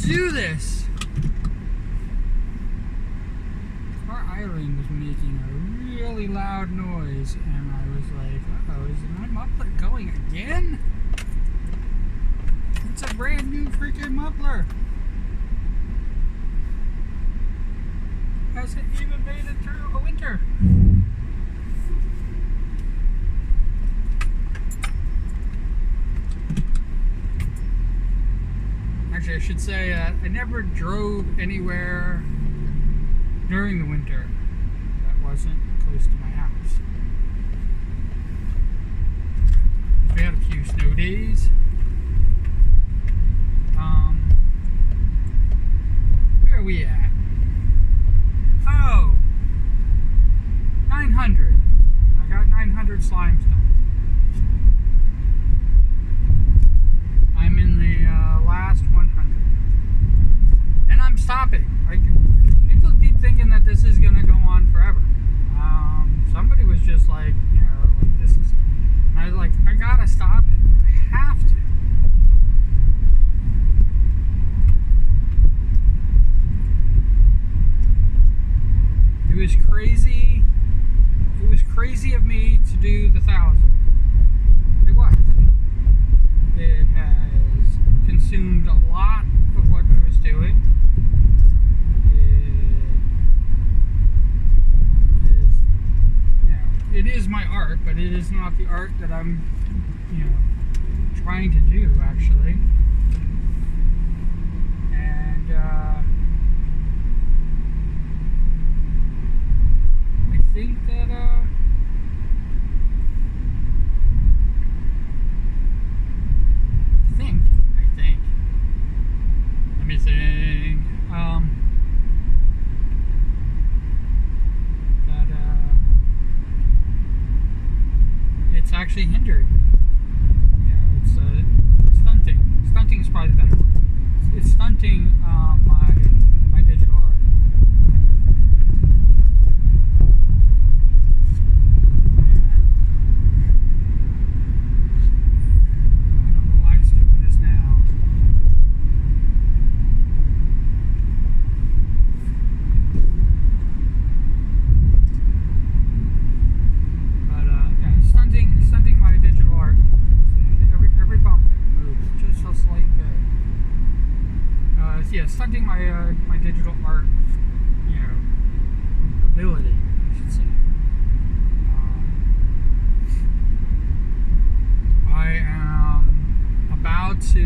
do this. Our island was making a really loud noise, and I was like, uh-oh, is my muffler going again? It's a brand new freaking muffler. Hasn't even made it through a winter. Actually, I should say I never drove anywhere during the winter that wasn't close to my house. We had a few snow days. Where are we at? Oh, 900. I got 900 slimes done. I'm in the last 100. And I'm stopping. Like, people keep thinking that this is going to go on forever. Somebody was just like, you know, like this is, and I was like, I gotta stop it. I have to. It was crazy. It was crazy of me to do the 1,000. It was. It has consumed a lot of what I was doing. It is my art, but it is not the art that I'm, you know, trying to do, actually. And I think that I think. Let me think. It's actually hindering. Yeah, it's stunting. Stunting is probably the better word. It's stunting my digital art. I don't know why it's doing this now. Stunting my digital art. Every bump moves just a slight bit. Yeah, stunting my digital art, you know, ability, I should say. I am about to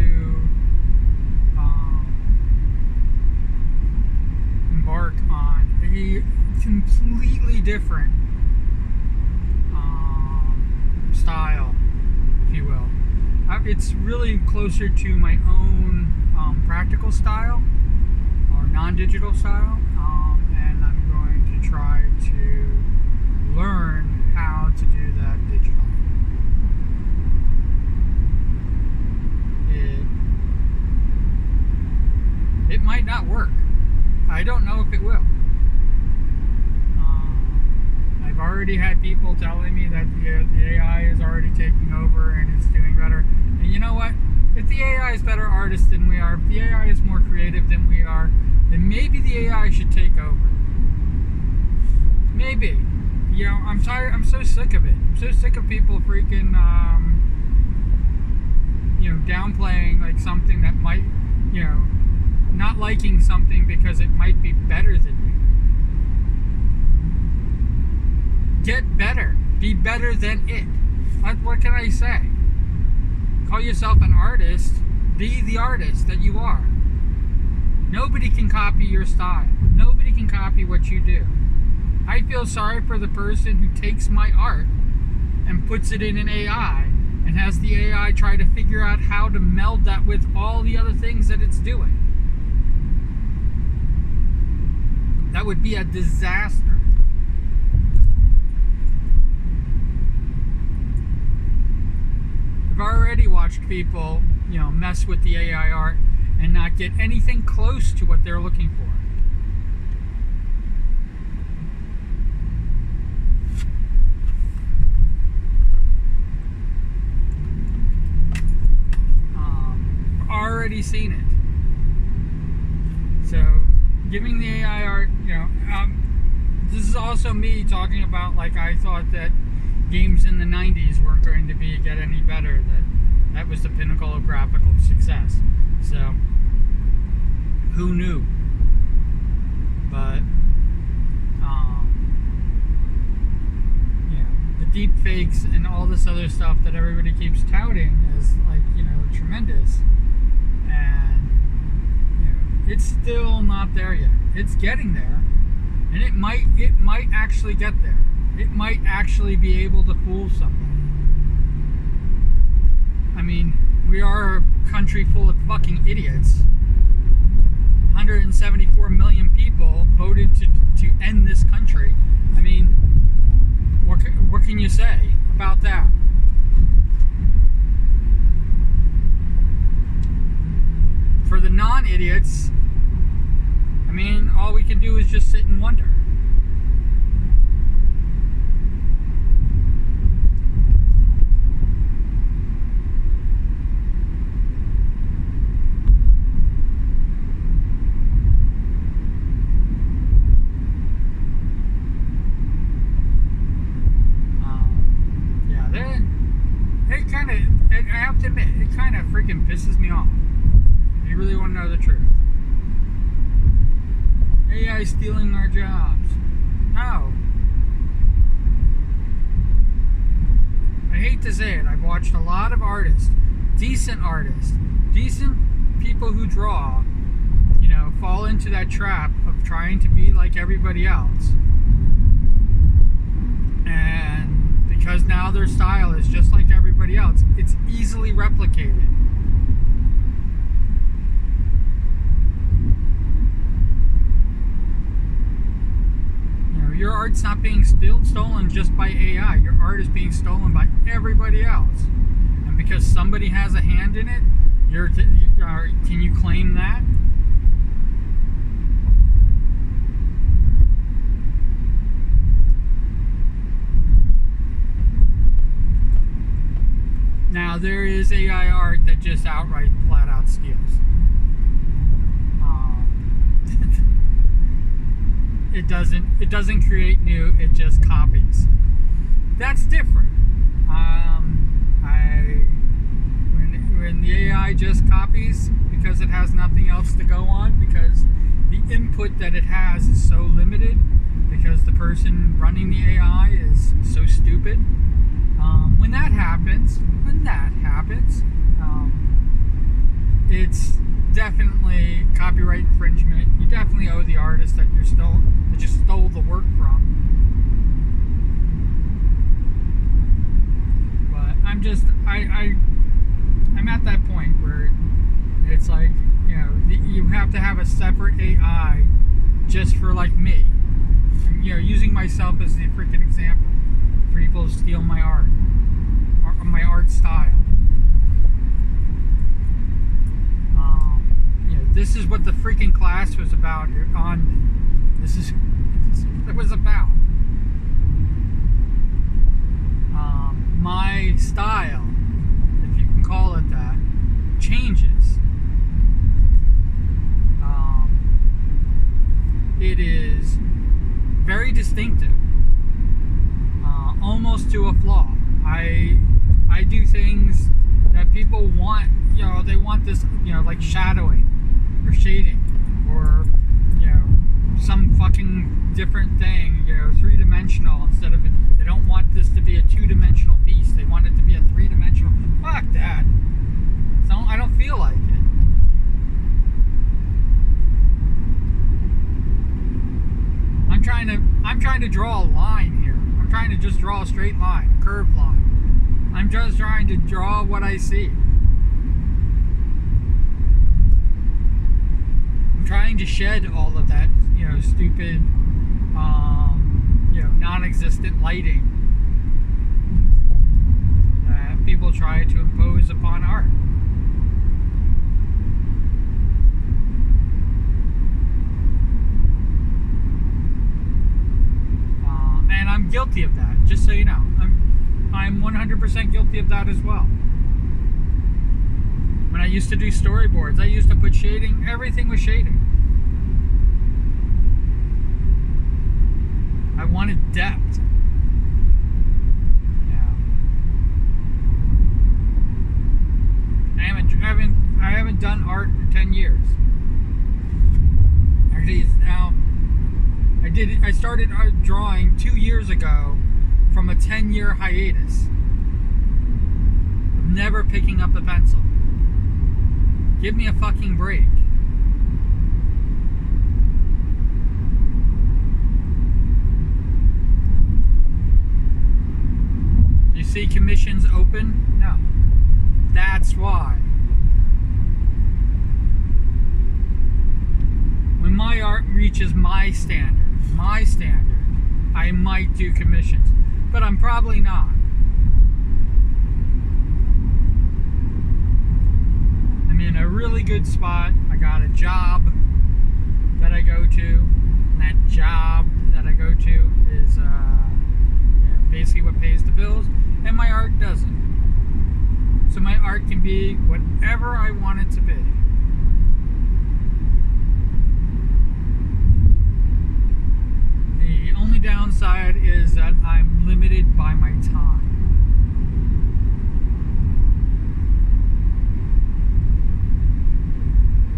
embark on a completely different style, if you will. It's really closer to my own practical style or non-digital style, and I'm going to try to learn how to do that digital. It might not work. I don't know if it will. I've already had people telling me that the AI is already taking over and it's doing better. And you know what? If the AI is better artists than we are, if the AI is more creative than we are, then maybe the AI should take over. Maybe. You know, I'm tired. I'm so sick of it. I'm so sick of people freaking, you know, downplaying like something that might, you know, not liking something because it might be better than you. Get better. Be better than it. What can I say? Call yourself an artist. Be the artist that you are. Nobody can copy your style. Nobody can copy what you do. I feel sorry for the person who takes my art and puts it in an AI and has the AI try to figure out how to meld that with all the other things that it's doing. That would be a disaster. I've already watched people, you know, mess with the AI art and not get anything close to what they're looking for. Already seen it. So giving the AI art, this is also me talking about, like, I thought that games in the 90s weren't going to get any better, that was the pinnacle of graphical success. So who knew? But the deep fakes and all this other stuff that everybody keeps touting as, like, tremendous, and it's still not there yet. It's getting there, and it might actually get there. It might actually be able to fool somebody. I mean, we are a country full of fucking idiots. 174 million people voted to end this country. I mean, what can you say about that? For the non-idiots, I mean, all we can do is just sit and wonder. I have to admit, it kind of freaking pisses me off. If you really want to know the truth. AI stealing our jobs. No. I hate to say it, I've watched a lot of artists, decent people who draw, fall into that trap of trying to be like everybody else. And because now their style is just like everybody else, it's easily replicated. Your art's not being stolen just by AI. Your art is being stolen by everybody else. And because somebody has a hand in it, can you claim that? Now, there is AI art that just outright, flat out steals. It doesn't create new, it just copies. That's different. When the AI just copies because it has nothing else to go on, because the input that it has is so limited, because the person running the AI is so stupid. When that happens, it's definitely copyright infringement. You definitely owe the artist that you stole the work from. But I'm at that point where it's like, you have to have a separate AI just for, like, me. And, using myself as the freaking example for people to steal my art, or my art style. This is what the freaking class was about this is what it was about. My style, if you can call it that, changes. It is very distinctive, almost to a flaw. I do things that people want. They want this, like shadowing or shading, or some fucking different thing, 3-dimensional instead of it. They don't want this to be a 2-dimensional piece. They want it to be a 3-dimensional. Fuck that. So I don't feel like it. I'm trying to draw a line here. I'm trying to just draw a straight line, a curved line. I'm just trying to draw what I see. I'm trying to shed all of that, stupid, non-existent lighting that people try to impose upon art. And I'm guilty of that, just so you know. I'm 100% guilty of that as well. When I used to do storyboards, I used to put shading. Everything was shading. I wanted depth. I haven't done art in 10 years. Actually, it's now. I started art drawing 2 years ago from a 10-year hiatus of never picking up a pencil. Give me a fucking break. You see commissions open? No. That's why. When my art reaches my standard, I might do commissions, but I'm probably not. I'm in a really good spot. I got a job that I go to, and that job that I go to is basically what pays the bills, and my art doesn't. So my art can be whatever I want it to be. The only downside is that I'm limited by my time.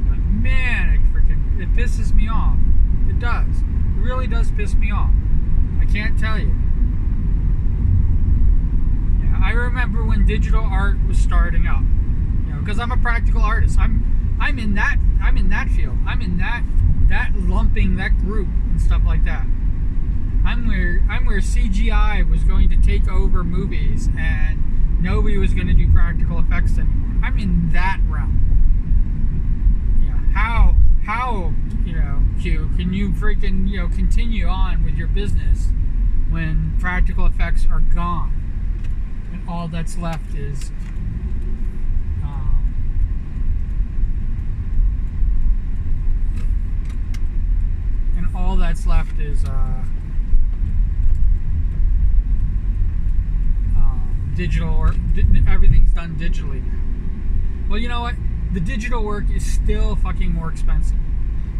But man, it pisses me off. It does. It really does piss me off. I can't tell you. Yeah, I remember when digital art was starting up. Because I'm a practical artist. I'm in that field. I'm in that lumping, that group and stuff like that. I'm where CGI was going to take over movies and nobody was going to do practical effects anymore. I'm in that realm. How Q, can you freaking continue on with your business when practical effects are gone and all that's left is digital, or everything's done digitally now. Well, you know what? The digital work is still fucking more expensive.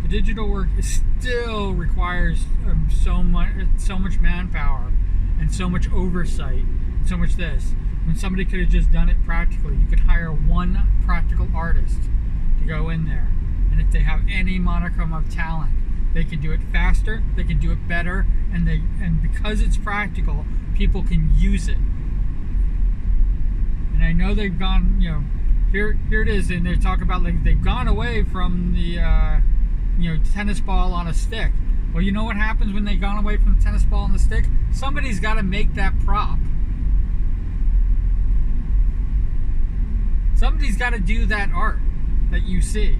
The digital work still requires so much manpower and so much oversight, and so much this. When somebody could have just done it practically, you could hire one practical artist to go in there, and if they have any modicum of talent, they can do it faster, they can do it better, and because it's practical, people can use it. And I know they've gone, here it is, and they talk about like they've gone away from the tennis ball on a stick. Well, you know what happens when they've gone away from the tennis ball on the stick? Somebody's got to make that prop. Somebody's got to do that art that you see.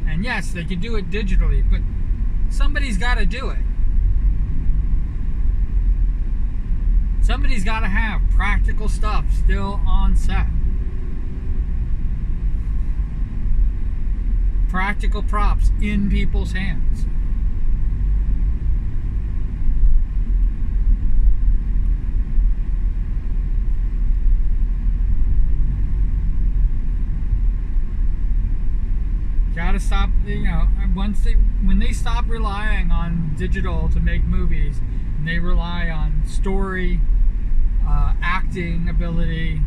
And yes, they can do it digitally, but somebody's got to do it. Somebody's got to have practical stuff still on set. Practical props in people's hands. Gotta stop, when they stop relying on digital to make movies, and they rely on story, acting ability,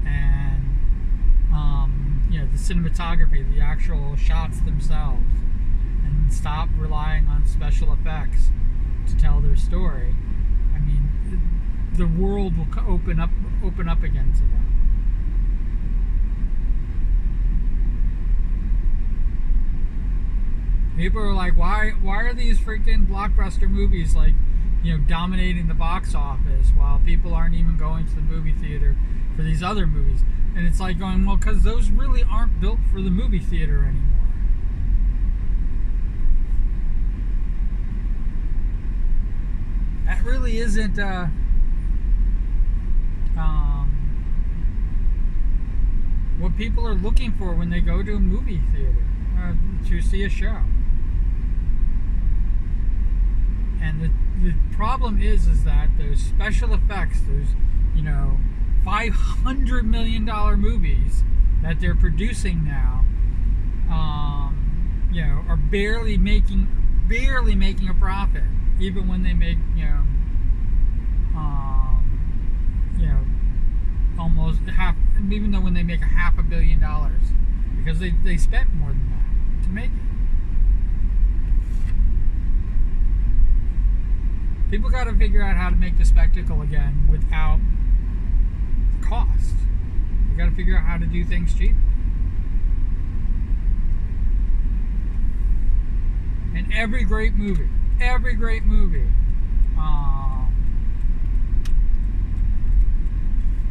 and the cinematography, the actual shots themselves, and stop relying on special effects to tell their story. I mean, the world will open up again to them. People are like, why are these freaking blockbuster movies dominating the box office while people aren't even going to the movie theater for these other movies? And it's like going, well, because those really aren't built for the movie theater anymore. That really isn't what people are looking for when they go to a movie theater to see a show. And the problem is that those special effects, those $500 million movies that they're producing now, are barely making a profit, even when they make almost half, even though when they make $500 million, because they spent more than that to make it. People got to figure out how to make the spectacle again without the cost. You got to figure out how to do things cheaply. And every great movie,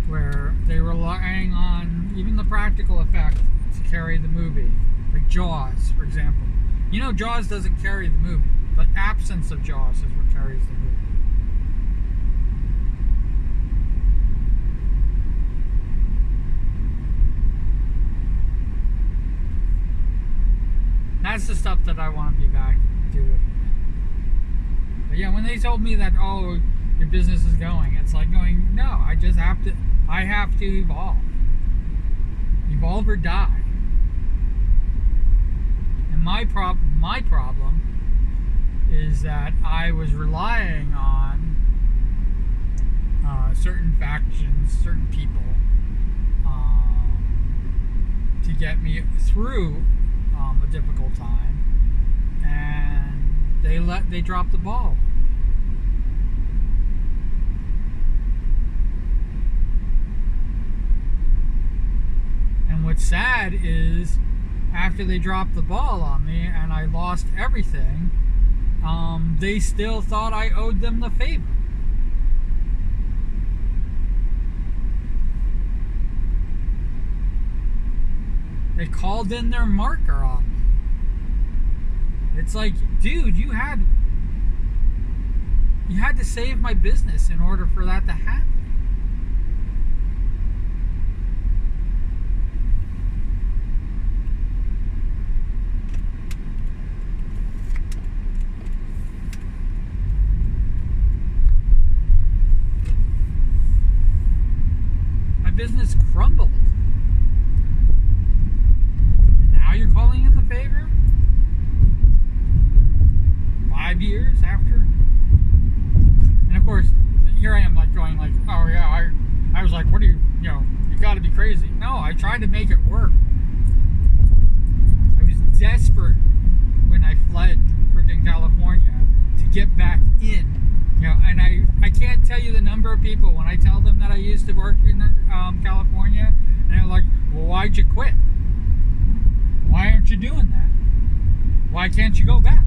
where they were relying on even the practical effect to carry the movie, like Jaws, for example. Jaws doesn't carry the movie. The absence of Jaws is what carries the movie. That's the stuff that I want to be back doing. But yeah, when they told me that, oh, your business is going, it's like going, no, I have to evolve. Evolve or die. And my problem is that I was relying on certain factions, certain people, to get me through a difficult time, and they dropped the ball. And what's sad is, after they dropped the ball on me and I lost everything, they still thought I owed them the favor. They called in their marker on me. It's like, dude, you had to save my business in order for that to happen. My business crumbled. You're calling in the favor 5 years after, and of course here I am going oh yeah, I was like, what are you got to be crazy. No, I tried to make it work. I was desperate when I fled freaking California to get back in, and I can't tell you the number of people when I tell them that I used to work in California, and they're like, well, why'd you quit? Why aren't you doing that? Why can't you go back?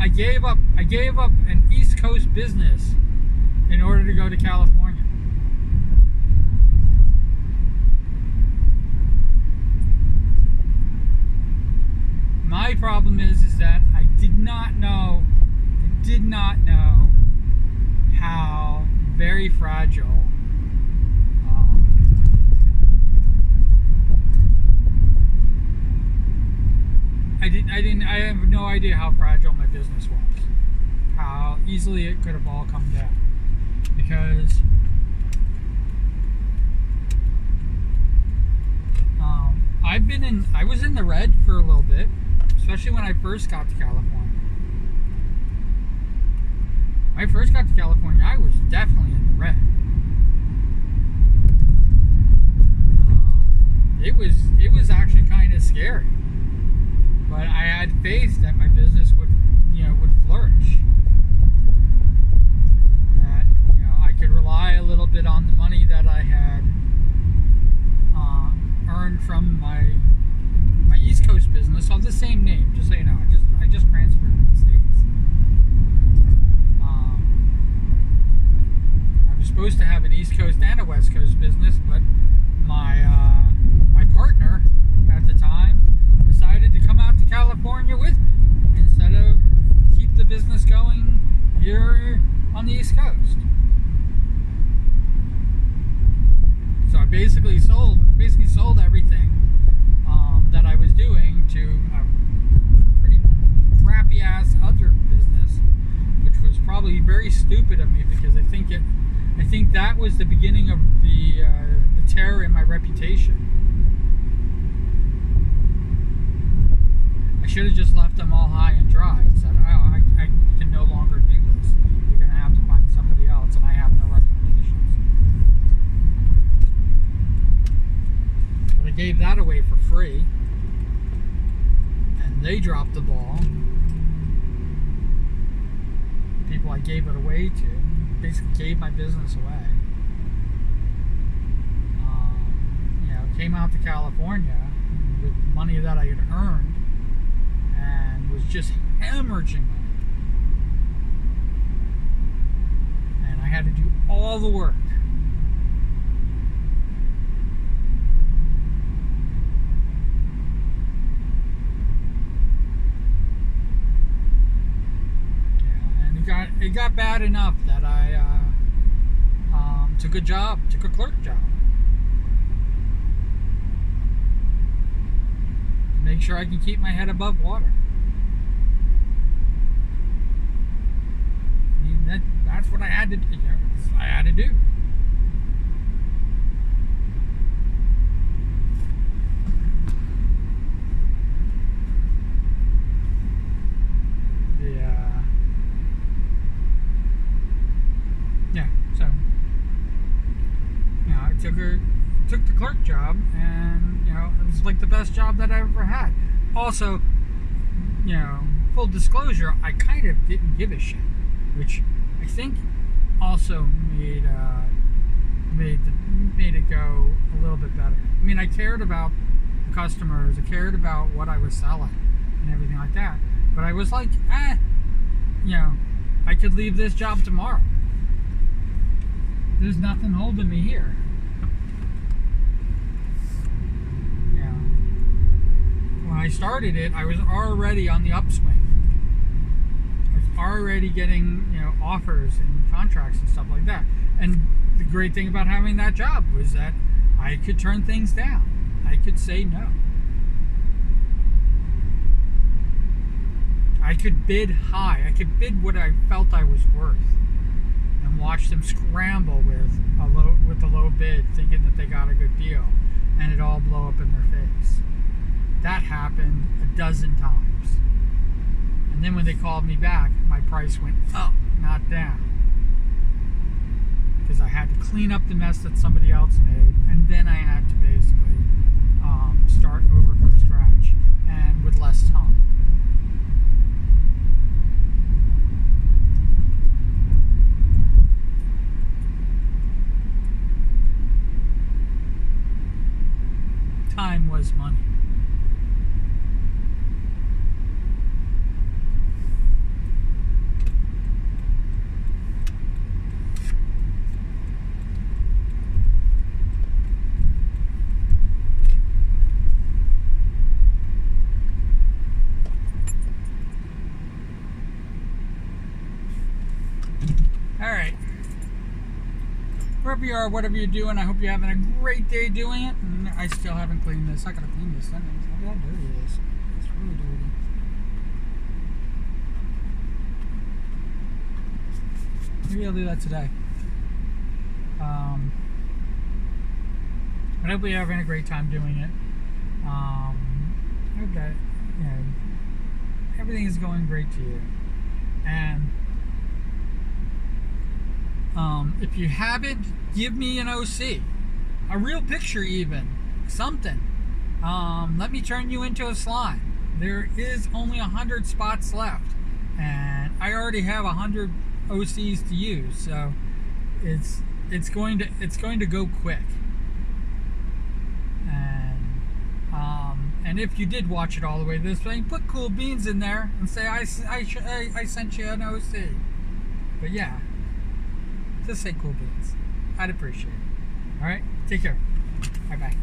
I gave up an East Coast business in order to go to California. My problem is that I did not know how very fragile I have no idea how fragile my business was, how easily it could have all come down, because I was in the red for a little bit, especially when I first got to California. When I first got to California, I was definitely in the red. It was actually kind of scary, but I had faith that my business would flourish. That I could rely a little bit on the money that I had earned from my East Coast business of the same name. Just so you know, I just transferred to the States. I was supposed to have an East Coast and a West Coast business, but my partner at the time decided to come out to California with me instead of keep the business going here on the East Coast. So I basically sold everything that I was doing to a pretty crappy ass other business, which was probably very stupid of me, because I think think that was the beginning of the terror in my reputation. I should have just left them all high and dry and said, oh, I can no longer do this. You're going to have to find somebody else, and I have no recommendations. But I gave that away for free, and they dropped the ball. The people I gave it away to basically gave my business away. Came out to California with money that I had earned and was just hemorrhaging money. And I had to do all the work. Yeah, and it got bad enough that I took a clerk job. Make sure I can keep my head above water. I mean, that's what I had to do. I had to do. So I took the clerk job, and it was like the best job that I ever had. Also, full disclosure, I kind of didn't give a shit, which I think also made it go a little bit better. I mean, I cared about the customers, I cared about what I was selling and everything like that, but I was like, I could leave this job tomorrow. There's nothing holding me here. When I started it, I was already on the upswing. I was already getting, offers and contracts and stuff like that. And the great thing about having that job was that I could turn things down. I could say no. I could bid high. I could bid what I felt I was worth, and watch them scramble with the low bid, thinking that they got a good deal, and it all blow up in their face. That happened a dozen times. And then when they called me back, my price went up, not down. Because I had to clean up the mess that somebody else made, and then I had to basically start over from scratch, and with less time. Time was money. Alright. Wherever you are, whatever you're doing, I hope you're having a great day doing it. And I still haven't cleaned this. I gotta clean this. Look how dirty it is. It's really dirty. Maybe I'll do that today. But I hope you're having a great time doing it. I hope that everything is going great to you. And if you haven't, give me an OC, a real picture, even something. Let me turn you into a slime. There is only 100 spots left, and I already have 100 OCs to use, so it's going to go quick. And if you did watch it all the way this way, put Cool Beans in there and say I sent you an OC. But yeah, just say Cool Beans. I'd appreciate it. All right, take care. Bye bye.